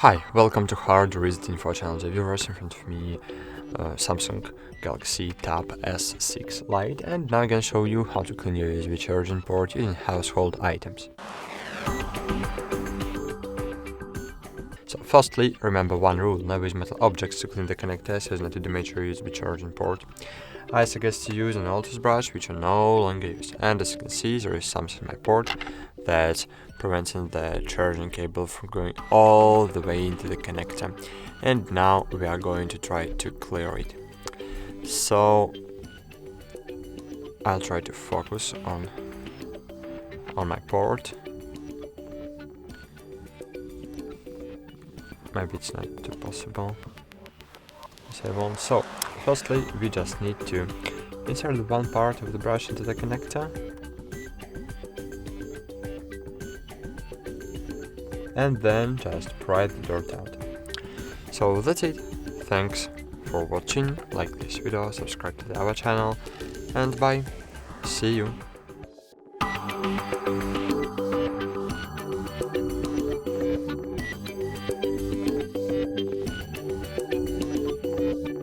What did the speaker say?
Hi, welcome to HardReset.Info channel. The viewers in front of me, Samsung Galaxy Tab S6 Lite, and now I'm gonna show you how to clean your USB charging port using household items. So firstly, remember one rule: never use metal objects to clean the connector, so as not to damage your USB charging port. I suggest to use an old toothbrush which are no longer used, and as you can see, there is something in my port that's preventing the charging cable from going all the way into the connector, and now we are going to try to clear it. So I'll try to focus on my port. Maybe it's not too possible as I want. So firstly, we just need to insert the one part of the brush into the connector, and then just pry the dirt out. So that's it. Thanks for watching. Like this video, subscribe to our channel, and bye. See you.